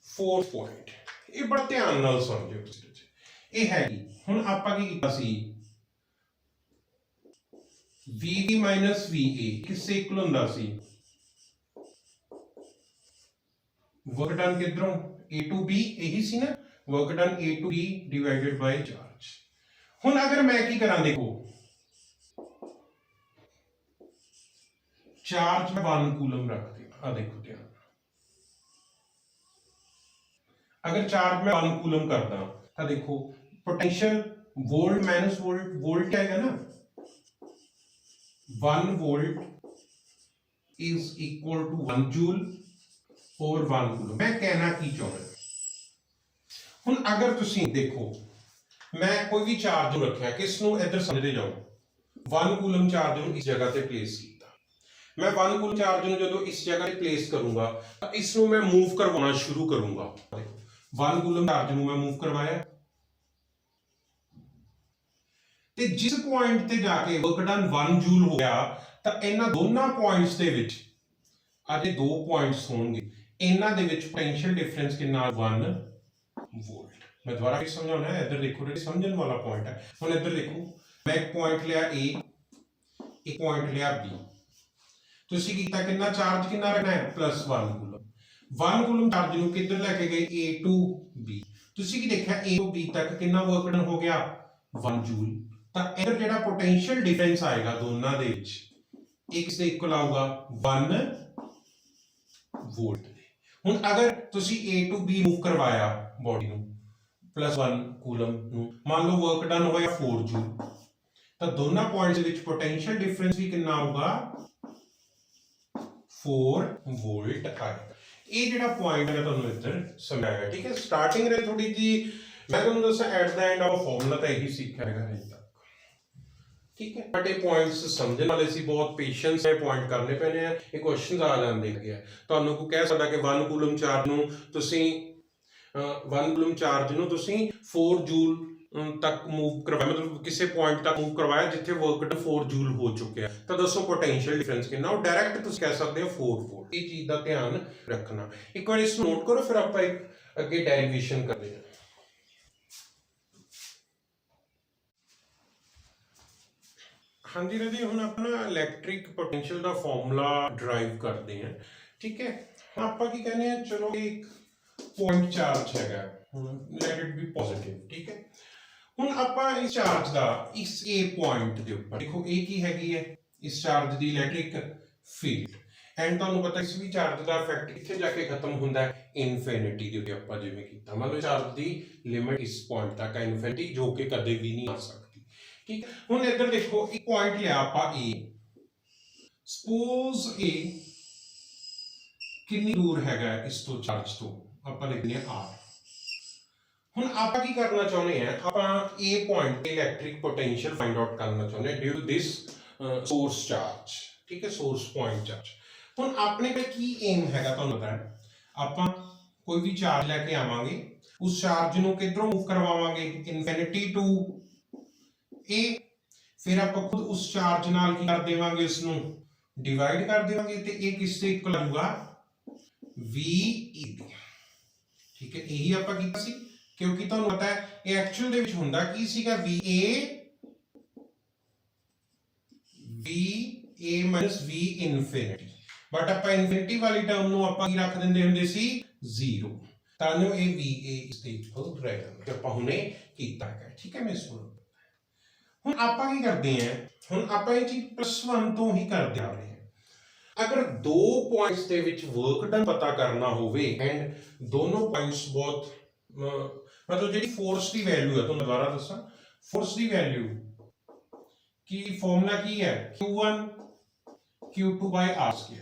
4th पॉइंट ये बड़ा ध्यान नाल समझो ये है हुण आपां की कीता सी VV माइनस VA किससे इक्वल हुंदा सी वर्क डन किधरों A to B यही सी ना work done A to B divided by charge हुण अगर मैं की करा देखो चार्ज में 1 कूलम रख दिया आ देखो ध्यान अगर चार्ज में 1 कूलम करदा तो देखो potential volt minus volt volt क्या है ना 1 volt is equal to 1 joule और 1 कूलम मैं कहना की चाहना हुण अगर तुसी देखो मैं कोई भी चार्ज रखा किस नूं इधर समझते जाओ 1 कूलम चार्ज नूं इस जगह ते प्लेस कीता मैं 1 कूलम चार्ज ਨੂੰ ਜਦੋਂ ਇਸ ਜਗ੍ਹਾ ਤੇ ਪਲੇਸ ਕਰੂੰਗਾ ਤਾਂ ਇਸ ਨੂੰ ਮੈਂ ਮੂਵ ਕਰਵਾਉਣਾ ਸ਼ੁਰੂ ਕਰੂੰਗਾ। ਦੇਖੋ 1 ਕੂਲਮ ਚਾਰਜ ਨੂੰ ਮੈਂ ਮੂਵ ਕਰਵਾਇਆ ਤੇ ਜਿਸ ਪੁਆਇੰਟ ਤੇ ਜਾ ਕੇ ਵਰਕ ਡਨ 1 ਜੂਲ ਹੋ ਗਿਆ ਤਾਂ ਇਹਨਾਂ ਦੋਨਾਂ ਪੁਆਇੰਟਸ ਦੇ ਵਿੱਚ ਅਜੇ ਦੋ ਪੁਆਇੰਟਸ ਹੋਣਗੇ, ਇਹਨਾਂ ਦੇ ਵਿੱਚ ਪੋਟੈਂਸ਼ੀਅਲ ਡਿਫਰੈਂਸ ਕਿੰਨਾ 1 ਵੋਲਟ। मैं दोबारा फिर समझाना है, इधर देखो समझने वाला पॉइंट है। हम इधर देखो मैं एक पॉइंट लिया ए, एक पॉइंट लिया बी, ਤੁਸੀਂ ਕੀਤਾ ਕਿੰਨਾ ਚਾਰਜ ਕਿੰਨਾ ਰੱਖਣਾ ਹੈ +1 ਕੂਲਮ। 1 ਕੂਲਮ ਚਾਰਜ ਨੂੰ ਕਿੱਧਰ ਲੈ ਕੇ ਗਏ A to B, ਤੁਸੀਂ ਕੀ ਦੇਖਿਆ A ਤੋਂ B ਤੱਕ ਕਿੰਨਾ ਵਰਕ ਡਨ ਹੋ ਗਿਆ 1 ਜੂਲ। ਤਾਂ ਇਧਰ ਜਿਹੜਾ ਪੋਟੈਂਸ਼ੀਅਲ ਡਿਫਰੈਂਸ ਆਏਗਾ ਦੋਨਾਂ ਦੇ ਵਿੱਚ ਇਹ ਕਿਸ ਦੇ ਇਕੁਅਲ ਆਊਗਾ 1 ਵੋਲਟ ਦੇ। ਹੁਣ ਅਗਰ ਤੁਸੀਂ A to B ਮੂਵ ਕਰਵਾਇਆ ਬੋਡੀ ਨੂੰ +1 ਕੂਲਮ ਨੂੰ, ਮੰਨ ਲਓ ਵਰਕ ਡਨ ਹੋਇਆ 4 ਜੂਲ, ਤਾਂ ਦੋਨਾਂ ਪੁਆਇੰਟਸ ਦੇ ਵਿੱਚ ਪੋਟੈਂਸ਼ੀਅਲ ਡਿਫਰੈਂਸ ਵੀ ਕਿੰਨਾ ਆਊਗਾ 4 ਵੋਲਟ ਆਏਗਾ। ਇਹ ਜਿਹੜਾ ਪੁਆਇੰਟ ਹੈ ਤੁਹਾਨੂੰ ਇੱਧਰ ਸਮਝਾਇਆ, ਠੀਕ ਹੈ। ਸਟਾਰਟਿੰਗ ਰੇ ਥੋੜੀ ਜੀ ਮੈਂ ਤੁਹਾਨੂੰ ਦੱਸਾਂ at the end of formula ਤਾਂ ਇਹੀ ਸਿੱਖਿਆ ਹੈਗਾ ਹਜੇ ਤੱਕ, ਠੀਕ ਹੈ। ਬਟ ਇਹ ਪੁਆਇੰਟਸ ਸਮਝਣ ਵਾਲੇ ਸੀ, ਬਹੁਤ ਪੇਸ਼ੈਂਸ ਹੈ, ਪੁਆਇੰਟ ਕਰਨੇ ਪੈਣੇ ਆ, ਇਹ ਕੁਐਸਚਨਸ ਆ ਜਾਂਦੇ ਹੈਗੇ। ਤੁਹਾਨੂੰ ਕੋਈ ਕਹਿ ਸਕਦਾ ਕਿ 1 ਕੂਲਮ ਚਾਰਜ ਨੂੰ ਤੁਸੀਂ 1 ਕੂਲਮ ਚਾਰਜ ਨੂੰ ਤੁਸੀਂ 4 ਜੂਲ ਤੱਕ ਮੂਵ ਕਰਵਾਇਆ, ਮਤਲਬ ਕਿਸੇ ਪੁਆਇੰਟ ਤੱਕ ਮੂਵ ਕਰਵਾਇਆ ਜਿੱਥੇ ਵਰਕ ਡਨ 4 ਜੂਲ ਹੋ ਚੁੱਕਿਆ, ਤਾਂ ਦੱਸੋ ਪੋਟੈਂਸ਼ੀਅਲ ਡਿਫਰੈਂਸ ਕਿੰਨਾ। ਉਹ ਡਾਇਰੈਕਟ ਤੁਸੀਂ ਕਹਿ ਸਕਦੇ ਹੋ 4 ਵੋਲਟ। ਇਹ ਚੀਜ਼ ਦਾ ਧਿਆਨ ਰੱਖਣਾ। ਇੱਕ ਵਾਰ ਇਸ ਨੂੰ ਨੋਟ ਕਰੋ, ਫਿਰ ਆਪਾਂ ਇੱਕ ਅੱਗੇ ਡੈਰੀਵੇਸ਼ਨ ਕਰਦੇ ਹਾਂ। ਹਾਂਜੀ ਰਾਜੀ, ਹੁਣ ਆਪਾਂ ਨਾ ਇਲੈਕਟ੍ਰਿਕ ਪੋਟੈਂਸ਼ੀਅਲ ਦਾ ਫਾਰਮੂਲਾ ਡਰਾਈਵ ਕਰਦੇ ਹਾਂ, ਠੀਕ ਹੈ। ਹੁਣ ਆਪਾਂ ਕੀ ਕਹਿੰਦੇ ਆ, ਚਲੋ ਇੱਕ ਪੁਆਇੰਟ ਚਾਰਜ ਹੈਗਾ, ਲੈਟ ਇਟ ਬੀ ਪੋਜ਼ਿਟਿਵ, ਠੀਕ ਹੈ। ਹੁਣ ਆਪਾਂ ਇਸ ਚਾਰਜ ਦਾ ਇਸ A ਪੁਆਇੰਟ ਦੇ ਉੱਪਰ ਦੇਖੋ ਇਹ ਕੀ ਹੈਗੀ ਹੈ, ਇਸ charge the electric field. And ਤੁਹਾਨੂੰ ਪਤਾ ਇਸ ਵੀ ਚਾਰਜ ਦਾ ਇਫੈਕਟ ਕਿੱਥੇ ਜਾ ਕੇ ਖਤਮ ਹੁੰਦਾ ਹੈ ਇਨਫਿਨਿਟੀ ਦੇ ਉੱਤੇ। ਆਪਾਂ ਜਿਵੇਂ ਕੀਤਾ ਮੰਨ ਲਓ ਚਾਰਜ ਦੀ ਲਿਮਿਟ ਇਸ ਪੁਆਇੰਟ ਤੱਕ ਹੈ ਇਨਫਿਨਿਟੀ, ਜੋ ਕਿ ਕਦੇ ਵੀ ਨਹੀਂ ਆ ਸਕਦੀ, ਠੀਕ ਹੈ। ਹੁਣ ਇੱਧਰ ਦੇਖੋ ਇੱਕ ਪੁਆਇੰਟ ਲਿਆ ਆਪਾਂ A, ਸਪੋਜ਼ A ਕਿੰਨੀ ਦੂਰ ਹੈਗਾ ਇਸ ਤੋਂ ਚਾਰਜ ਤੋਂ, ਆਪਾਂ ਲਿਖਦੇ ਹਾਂ R। ਹੁਣ ਆਪਾਂ ਕੀ ਕਰਨਾ ਚਾਹੁੰਦੇ ਹਾਂ, ਆਪਾਂ A ਪੁਆਇੰਟ ਤੇ ਇਲੈਕਟ੍ਰਿਕ ਪੋਟੈਂਸ਼ੀਅਲ ਫਾਈਂਡ ਆਊਟ ਕਰਨਾ ਚਾਹੁੰਦੇ ਹਾਂ due to this source charge, ਠੀਕ ਹੈ, ਸੋਰਸ ਪੁਆਇੰਟ ਚਾਰਜ। ਹੁਣ ਆਪਣੇ ਕੋਲ ਕੀ ਏਮ ਹੈਗਾ ਤੁਹਾਨੂੰ ਪਤਾ ਹੈ, ਆਪਾਂ ਕੋਈ ਵੀ ਚਾਰਜ ਲੈ ਕੇ ਆਵਾਂਗੇ, ਉਸ ਚਾਰਜ ਨੂੰ ਕਿੱਧਰੋਂ ਮੂਵ ਕਰਵਾਵਾਂਗੇ ਇਨਫਿਨਿਟੀ ਟੂ A, ਫਿਰ ਆਪਾਂ ਖੁਦ ਉਸ ਚਾਰਜ ਨਾਲ ਕੀ ਕਰ ਦੇਵਾਂਗੇ, ਉਸ ਨੂੰ ਡਿਵਾਈਡ ਕਰ ਦੇਵਾਂਗੇ ਤੇ ਇਹ ਕਿਸ ਦੇ ਇਕੁਅਲ ਆਊਗਾ VE ਦੇ, ਠੀਕ ਹੈ। ਇਹੀ ਆਪਾਂ ਕੀਤਾ ਸੀ, ਕਿਉਂਕਿ ਤੁਹਾਨੂੰ ਪਤਾ ਹੈ ਇਹ ਐਕਚੁਅਲ ਦੇ ਵਿੱਚ ਹੁੰਦਾ ਕੀ ਸੀਗਾ VA minus V infinity, but ਆਪਾਂ ਇਨਫਿਨਿਟੀ ਵਾਲੀ ਟਰਮ ਨੂੰ ਆਪਾਂ ਕੀ ਰੱਖ ਦਿੰਦੇ ਹੁੰਦੇ ਸੀ 0, ਤਾਂ ਜੋ ਇਹ VA ਇਸ ਦੇ ਇਕੁਅਲ ਰਹਿ ਜਾਂਦਾ, ਆਪਾਂ ਹੁਣੇ ਕੀਤਾ ਹੈ, ਠੀਕ ਹੈ। ਮੈਂ ਸੁਣੋ ਹੁਣ ਆਪਾਂ ਕੀ ਕਰਦੇ ਹਾਂ, ਹੁਣ ਆਪਾਂ ਇਹ ਚੀਜ਼ +1 ਤੋਂ ਹੀ ਕਰਦੇ ਆ ਰਹੇ ਹਾਂ। ਅਗਰ ਦੋ ਪੁਆਇੰਟਸ ਦੇ ਵਿੱਚ ਵਰਕ ਡਨ ਪਤਾ ਕਰਨਾ ਹੋਵੇ ਐਂਡ ਦੋਨੋਂ ਪੁਆਇੰਟਸ ਬਹੁਤ ਮਤਲਬ ਜਿਹੜੀ ਫੋਰਸ ਦੀ ਵੈਲਿਊ ਹੈ, ਤੁਹਾਨੂੰ ਦੁਬਾਰਾ ਦੱਸਾਂ, ਫੋਰਸ ਦੀ ਵੈਲਿਊ ਕੀ ਫਾਰਮੂਲਾ ਕੀ ਹੈ Q1 Q2/r²।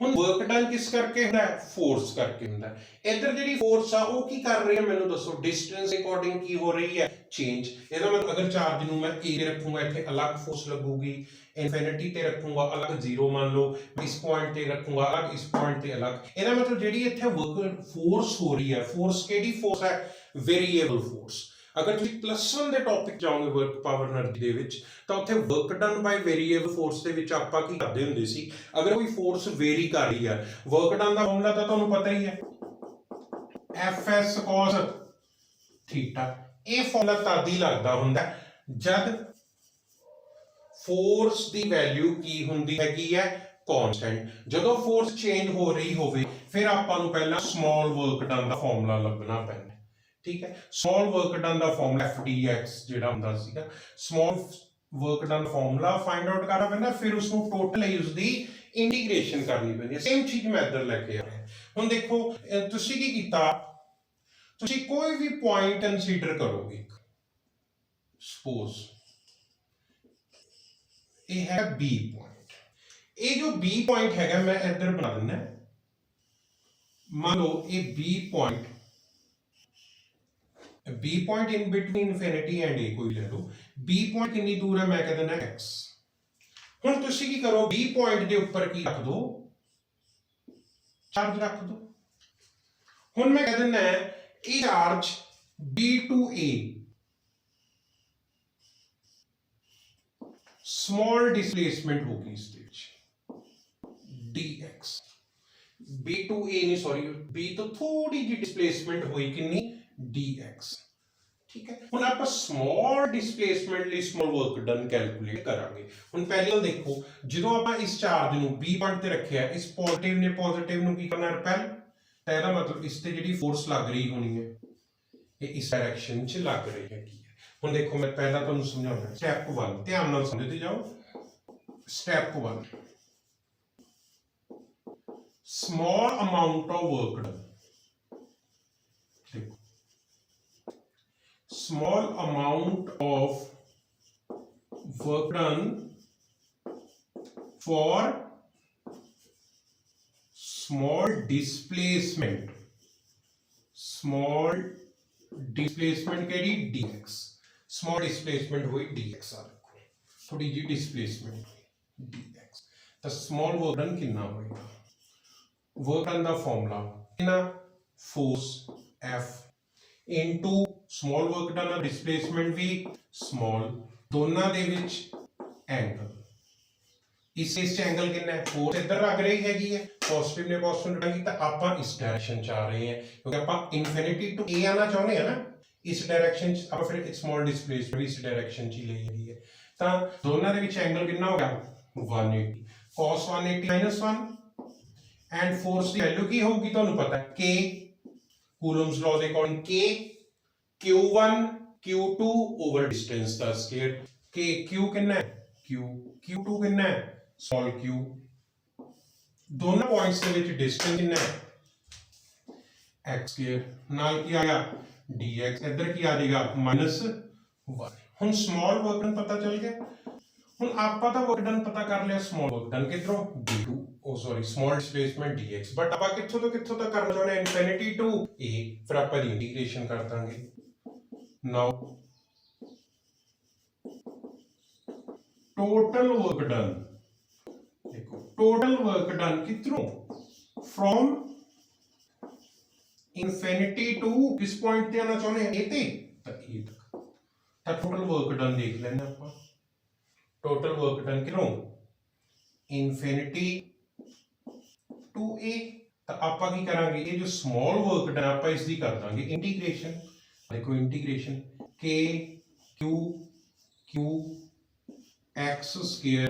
ਹੁਣ ਵਰਕ ਡਨ ਕਿਸ ਕਰਕੇ ਹੁੰਦਾ ਹੈ, ਫੋਰਸ ਕਰਕੇ ਹੁੰਦਾ ਹੈ। ਇੱਧਰ ਜਿਹੜੀ ਫੋਰਸ ਆ ਉਹ ਕੀ ਕਰ ਰਹੀ ਹੈ ਮੈਨੂੰ ਦੱਸੋ, ਡਿਸਟੈਂਸ ਅਕੋਰਡਿੰਗ ਕੀ ਹੋ ਰਹੀ ਹੈ ਚੇਂਜ। ਇਹਦਾ ਮਤਲਬ ਅਗਰ ਚਾਰਜ ਨੂੰ ਮੈਂ A ਤੇ ਰੱਖੂੰਗਾ ਇੱਥੇ ਅਲੱਗ ਫੋਰਸ ਲੱਗੂਗੀ, ਇਨਫਿਨਿਟੀ ਤੇ ਰੱਖੂੰਗਾ ਅਲੱਗ 0 ਮੰਨ ਲਓ, ਇਸ ਪੁਆਇੰਟ ਤੇ ਰੱਖੂੰਗਾ ਅਲੱਗ, ਇਸ ਪੁਆਇੰਟ ਤੇ ਅਲੱਗ। ਇਹਦਾ ਮਤਲਬ ਜਿਹੜੀ ਇੱਥੇ ਵਰਕ ਫੋਰਸ ਹੋ ਰਹੀ ਹੈ, ਫੋਰਸ ਕਿਹੜੀ ਫੋਰਸ ਹੈ, ਵੇਰੀਏਬਲ ਫੋਰਸ। ਅਗਰ ਤੁਸੀਂ +1 ਦੇ ਟੌਪਿਕ ਜਾਓਗੇ ਵਰਕ ਪਾਵਰ એનર્ਜੀ ਦੇ ਵਿੱਚ, ਤਾਂ ਉੱਥੇ ਵਰਕ ਡਨ ਬਾਈ ਵੇਰੀਏਬਲ ਫੋਰਸ ਦੇ ਵਿੱਚ ਆਪਾਂ ਕੀ ਕਰਦੇ ਹੁੰਦੇ ਸੀ, ਅਗਰ ਕੋਈ ਫੋਰਸ ਵੇਰੀ ਕਰ ਰਹੀ ਹੈ, ਵਰਕ ਡਨ ਦਾ ਫਾਰਮੂਲਾ ਤਾਂ ਤੁਹਾਨੂੰ ਪਤਾ ਹੀ ਹੈ Fs cos ਥੀਟਾ। ਇਹ ਫਾਰਮੂਲਾ ਤਦ ਹੀ ਲੱਗਦਾ ਹੁੰਦਾ ਜਦ ਫੋਰਸ ਦੀ ਵੈਲਿਊ ਕੀ ਹੁੰਦੀ ਹੈਗੀ ਹੈ ਕਾਂਸਟੈਂਟ। ਜਦੋਂ ਫੋਰਸ ਚੇਂਜ ਹੋ ਰਹੀ ਹੋਵੇ ਫਿਰ ਆਪਾਂ ਨੂੰ ਪਹਿਲਾਂ ਸਮਾਲ ਵਰਕ ਡਨ ਦਾ ਫਾਰਮੂਲਾ ਲੱਭਣਾ ਪੈਂਦਾ, ਠੀਕ ਹੈ। ਸਮਾਲ ਵਰਕ ਡਨ ਦਾ ਫਾਰਮੂਲਾ FDX ਜਿਹੜਾ ਹੁੰਦਾ ਸੀਗਾ, small work done formula find out ਕਰਨਾ ਪੈਂਦਾ, ਫਿਰ ਉਸ ਨੂੰ ਟੋਟਲ ਹੈ ਉਸ ਦੀ ਇੰਟੀਗ੍ਰੇਸ਼ਨ ਕਰਨੀ ਪੈਂਦੀ ਹੈ। ਸੇਮ ਚੀਜ਼ ਮੈਂ ਇੱਧਰ ਲੈ ਕੇ ਆ ਰਿਹਾ। ਹੁਣ ਦੇਖੋ ਤੁਸੀਂ ਕੀ ਕੀਤਾ, ਤੁਸੀਂ ਕੋਈ ਵੀ ਪੁਆਇੰਟ ਕੰਸੀਡਰ ਕਰੋਗੇ, ਸਪੋਜ਼ ਇਹ ਹੈ B ਪੁਆਇੰਟ। ਇਹ ਜੋ B ਪੁਆਇੰਟ ਹੈਗਾ ਮੈਂ ਇੱਧਰ ਬਣਾ ਦਿੰਦਾ, ਮੰਨ ਲਓ ਇਹ B point in between infinity and A ਕੋਈ ਲੈ ਲਓ। B ਪੁਆਇੰਟ ਕਿੰਨੀ ਦੂਰ ਹੈ, ਮੈਂ ਕਹਿ ਦਿੰਦਾ X, ਹੁਣ ਤੁਸੀਂ ਕੀ ਕਰੋ, B ਪੁਆਇੰਟ ਦੇ ਉੱਪਰ ਕੀ ਰੱਖ ਦੋ, ਚਾਰਜ ਰੱਖ ਦੋ। ਹੁਣ ਮੈਂ ਕਹਿ ਦਿੰਦਾ ਇਹ charge B to A small displacement होगी इस dx, B to A नहीं सॉरी B तो थोड़ी जी डिस्प्लेसमेंट हुई कितनी dx, ठीक है। हुण आप स्मॉल डिस्प्लेसमेंट लिए स्मॉल वर्क डन कैलकुलेट करांगे। हुण पहली गल देखो, जो आप इस चार्ज नूं B पॉइंट ते रखिया, इस पॉजिटिव ने पॉजिटिव नूं की करना रिपेल, तो इसका मतलब इस ते जिहड़ी फोर्स लग रही होनी है ये इस डायरेक्शन च लग रही है। ਹੁਣ देखो मैं पहला तुहानूं समझाउणा, स्टैप 1 ध्यान नाल समझते जाओ। Step 1 small amount of work done, देखो small amount of work done for small displacement, small displacement केड़ी dx, स्मॉल डिस्प्लेसमेंट हुई dx, आ देखो थोड़ी जी डिस्प्लेसमेंट हुई dx, तो स्मॉल वर्क डन कितना होएगा, वर्क डन दा फॉर्मूला कितना, force F into small work done दा डिस्प्लेसमेंट भी स्मॉल, दोनों दे विच एंगल, इस एंगल कितना है, फोर्स इधर लग रही हैगी है, पॉजिटिव ने पॉजिटिव लगी, तो आप इस डायरेक्शन च आ रहे हैं क्योंकि आप इनफिनिटी टू ए आना चाहते हैं ना, इस डायरेक्शन आप फिर स्मॉल डिस्प्लेसमेंट इस डायरेक्शन च ले हैगी है, तो दोनों दे विच एंगल कितना हो गया 180, cos 180 माइनस 1 एंड फोर्स की वैल्यू की होगी तुहानू पता है k, कूलम्स लॉ दे according k q1 q2 over distance दा स्क्वायर, k q कितना है q, q2 कितना है स्मॉल q, दोनों पॉइंट्स के विच डिस्टेंस कितना है x स्क्वायर, नाल की आया dx, इधर की आ जाएगा -1। हुण स्मॉल वर्क डन पता चल गया। हुण आपां तां वर्क डन पता कर लिया, स्मॉल वर्क डन किधरों d2 oh sorry small displacement dx, but आपां कित्थों तो कित्थों तक करना चाहुंदे इनफिनिटी टू a, फिर आपां दी इंटीग्रेशन कर दांगे। नाउ टोटल वर्क डन, देखो टोटल वर्क डन किधरों, फ्रॉम इनफिनिटी टू किस पॉइंट ते आना चाहते हैं, ए ते, तो ए तक, तो टोटल वर्क डन देख लेना आपां, टोटल वर्क डन किधरों इनफिनिटी टू ए, तो आपां की करांगे ये जो स्मॉल वर्क डन आपां इसकी कर दांगे इंटीग्रेशन, देखो integration k q q x square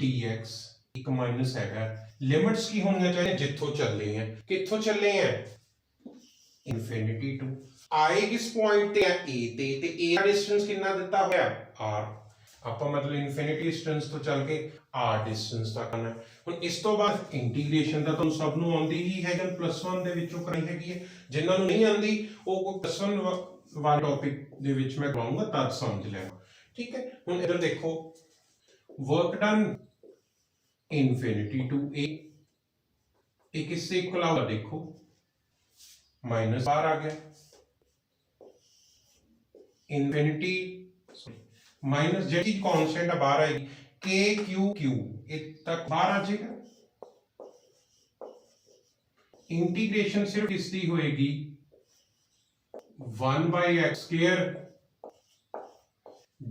dx एक माइनस है, लिमिट्स की होनी चाहिए जिथों चले हैं, किथों चले हैं इनफिनिटी टू, आए किस पॉइंट ते है ए ते ए का डिस्टेंस कितना दिता होया r, ਆਪਾਂ मतलब इनफिनिटी डिस्टेंस तो चल के r डिस्टेंस तक आना है। हुण इस तो बाद इंटीग्रेशन दा तुहानू सब नू आउंदी ही है, जन +1 दे विचों कराई हैगी है, जिन्हां नू नहीं आंदी ਉਹ कोई +1 वाला टॉपिक दे विच मैं कराऊंगा तद समझ लेना, ठीक है। हुण इधर देखो वर्क डन इनफिनिटी टू ए, एक इससे इक्वल होगा, देखो माइनस बाहर आ गया, इनफिनिटी माइनस जो चीज कांस्टेंट है बाहर आएगी, के क्यू क्यू तक बाहर आ जाएगा, इंटीग्रेशन सिर्फ इसकी होएगी 1/x²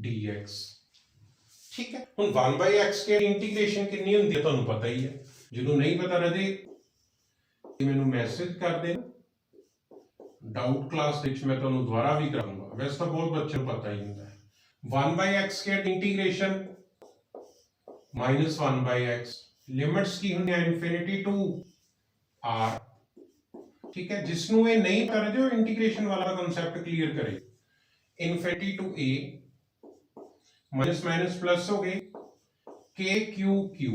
dx, ठीक है। हुण 1/x² इंटीग्रेशन कितनी हुंदी है तुहानू पता ही है, जिन्हों नहीं पता रहे मैनू मैसेज कर देना, डाउट क्लास मैं तुहानू दोबारा भी कराऊंगा, वैसे तो बहुत बच्चों को पता ही होंदा है। 1/x² इंटीग्रेशन -1/x, लिमिट्स की होंदी है इनफिनिटी टू r, ठीक है। जिसनों ये नहीं पता जो इंटीग्रेशन वाला कांसेप्ट क्लियर करे, infinity to a minus minus plus हो गए k q q,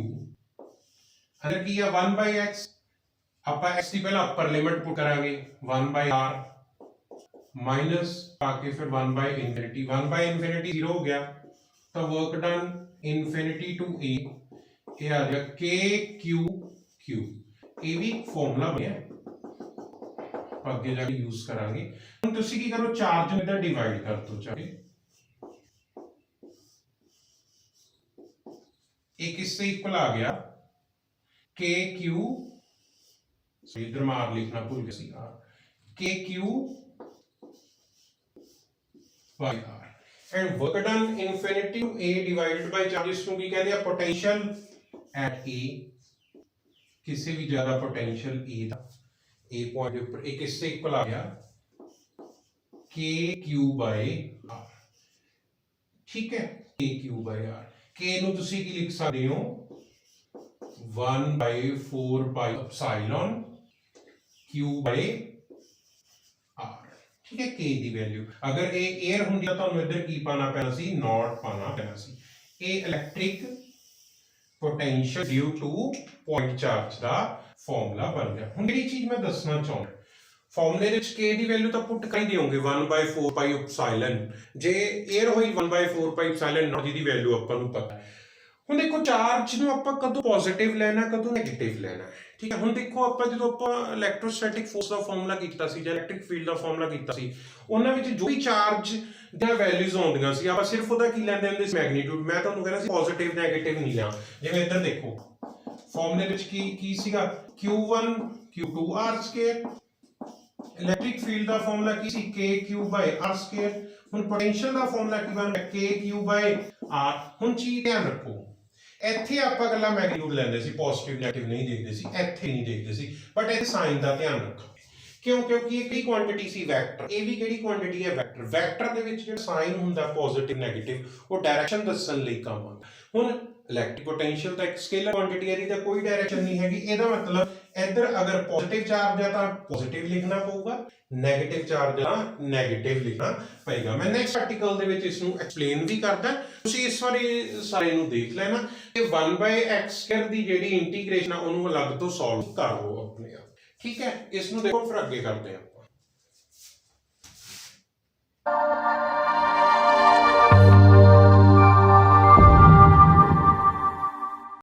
अंदर की है 1/x, ਆਪਾਂ x की पहला अपर लिमिट पुट करांगे 1/r माइनस आके फिर 1/infinity, 1/infinity 0 हो गया, तो work done infinity to a, ये आ गया k q q, ये भी फॉर्मूला बनया आगे जाके यूज करांगे। हुण तुसीं की करो, चार्ज नूं इधर डिवाइड कर दो, चाहे ਇਹ ਕਿਸ ਦੇ ਇਕੁਅਲ ਆ ਗਿਆ के क्यू, इधर मार लिखना भूल गया C R, K Q by R and work done infinity to A divided by charges ਨੂੰ ਕੀ ਕਹਿੰਦੇ ਆ पोटेंशियल एट ए, ਕਿਸੇ ਵੀ ਜ਼ਿਆਦਾ potential E the A point ਦੇ ਉੱਪਰ ਇਹ ਕਿਸ ਦੇ ਇਕੁਅਲ ਆ ਗਿਆ के क्यू बाय आर। ਠੀਕ ਹੈ के क्यू बाय आर, k ਨੂੰ ਤੁਸੀਂ ਕੀ ਲਿਖ ਸਕਦੇ ਹੋ 1 by 4 pi epsilon q by r। ठीक है k ਦੀ ਵੈਲਿਊ ਅਗਰ ਇਹ 에ਅਰ ਹੁੰਦੀ ਤਾਂ ਤੁਹਾਨੂੰ ਇੱਧਰ ਕੀ ਪਾਣਾ ਪੈਣਾ ਸੀ ਨੋਟ ਪਾਣਾ ਪੈਣਾ ਸੀ। ਇਹ electric potential due to point charge ਦਾ ਫਾਰਮੂਲਾ ਬਣ ਗਿਆ। ਹੁਣ ਜਿਹੜੀ ਚੀਜ਼ ਮੈਂ ਦੱਸਣਾ ਚਾਹੁੰਦਾ ਫਾਰਮੂਲੇ ਦੇ ਵਿੱਚ k ਦੀ ਵੈਲਿਊ ਤਾਂ ਪੁੱਟ ਕਰ ਹੀ ਦਿਓਗੇ 1 by 4 pi epsilon, ਜੇ 에ਅਰ ਹੋਈ 1 by 4 pi epsilon ਨੋਟ ਜਿਹਦੀ ਵੈਲਿਊ ਆਪਾਂ ਨੂੰ ਪਤਾ ਹੈ। ਹੁਣ ਦੇਖੋ ਚਾਰਜ ਨੂੰ ਆਪਾਂ ਕਦੋਂ ਪੋਜ਼ਿਟਿਵ ਲੈਣਾ ਕਦੋਂ ਨੈਗੇਟਿਵ ਲੈਣਾ, ਠੀਕ ਹੈ। ਹੁਣ ਦੇਖੋ ਆਪਾਂ ਜਦੋਂ ਆਪਾਂ ਇਲੈਕਟ੍ਰੋਸਟੈਟਿਕ ਫੋਰਸ ਦਾ ਫਾਰਮੂਲਾ ਕੀਤਾ ਸੀ ਜਾਂ ਇਲੈਕਟ੍ਰਿਕ ਫੀਲਡ ਦਾ ਫਾਰਮੂਲਾ ਕੀਤਾ ਸੀ, ਉਹਨਾਂ ਵਿੱਚ ਜੋ ਵੀ ਚਾਰਜ ਦੀਆਂ ਵੈਲਿਊਜ਼ ਆਉਂਦੀਆਂ ਸੀ ਆਪਾਂ ਸਿਰਫ ਉਹਦਾ ਕੀ ਲੈਂਦੇ ਹੁੰਦੇ ਸੀ ਮੈਗਨੀਟਿਊਡ। ਮੈਂ ਤੁਹਾਨੂੰ ਕਹਿੰਦਾ ਸੀ ਪੋਜ਼ਿਟਿਵ ਨੈਗੇਟਿਵ ਨਹੀਂ ਲਿਆ। ਜਿਵੇਂ ਇੱਧਰ ਦੇਖੋ ਫਾਰਮੂਲੇ ਵਿੱਚ ਕੀ ਸੀਗਾ q1 q2 r square, electric field the formula Ki C k q by r square. ਹੁਣ ਪੋਟੈਂਸ਼ੀਅਲ ਦਾ ਫਾਰਮੂਲਾ ਕੀ ਬਣਦਾ k q by r। ਹੁਣ ਚੀਜ਼ ਧਿਆਨ ਰੱਖੋ ਇੱਥੇ ਆਪਾਂ ਗੱਲਾਂ ਮੈਗਨੀਟਿਊਡ ਲੈਂਦੇ ਸੀ, ਪੋਜ਼ਿਟਿਵ ਨੈਗੇਟਿਵ ਨਹੀਂ ਦੇਖਦੇ ਸੀ, ਇੱਥੇ ਨਹੀਂ ਦੇਖਦੇ ਸੀ, ਬਟ ਇਹ ਸਾਈਨ ਦਾ ਧਿਆਨ ਰੱਖੋ ਕਿਉਂ, ਕਿਉਂਕਿ ਇਹ ਕਿਹੜੀ ਕੁਆਂਟੀਟੀ ਸੀ ਵੈਕਟਰ, ਇਹ ਵੀ ਕਿਹੜੀ ਕੁਆਂਟੀਟੀ ਹੈ ਵੈਕਟਰ। ਵੈਕਟਰ ਦੇ ਵਿੱਚ ਜਿਹੜਾ ਸਾਈਨ ਹੁੰਦਾ ਪੋਜ਼ਿਟਿਵ ਨੈਗੇਟਿਵ ਉਹ ਡਾਇਰੈਕਸ਼ਨ ਦੱਸਣ ਲਈ ਕੰਮ ਆਉਂਦਾ। ਹੁਣ ਇਲੈਕਟ੍ਰਿਕ ਪੋਟੈਂਸ਼ੀਅਲ ਤਾਂ ਇੱਕ ਸਕੇਲਰ ਕੁਆਂਟੀਟੀ ਹੈ, ਇਹਦੀ ਤਾਂ ਕੋਈ ਡਾਇਰੈਕਸ਼ਨ ਨਹੀਂ ਹੈਗੀ। ਇਹਦਾ ਮਤਲਬ ਇੱਧਰ ਅਗਰ ਪੋਜ਼ਿਟਿਵ ਚਾਰਜ ਹੈ ਤਾਂ ਪੋਜ਼ਿਟਿਵ ਲਿਖਣਾ ਪਊਗਾ, ਨੈਗੇਟਿਵ ਚਾਰਜ ਹੈ ਤਾਂ ਨੈਗੇਟਿਵ ਲਿਖਣਾ ਪਏਗਾ। ਮੈਂ ਨੈਕਸਟ ਆਰਟੀਕਲ ਦੇ ਵਿੱਚ ਇਸ ਨੂੰ ਐਕਸਪਲੇਨ ਵੀ ਕਰਦਾ, ਤੁਸੀਂ ਇਸ ਵਾਰੀ ਸਾਰੇ ਨੂੰ ਦੇਖ ਲੈਣਾ ਕਿ 1/x² ਦੀ ਜਿਹੜੀ ਇੰਟੀਗ੍ਰੇਸ਼ਨ ਆ ਉਹਨੂੰ ਅਲੱਗ ਤੋਂ ਸੋਲਵ ਕਰ ਲਓ ਆਪਣੇ ਆਪ, ਠੀਕ ਹੈ। ਇਸ ਨੂੰ ਦੇਖੋ ਫਿਰ ਅੱਗੇ ਕਰਦੇ ਆਪਾਂ।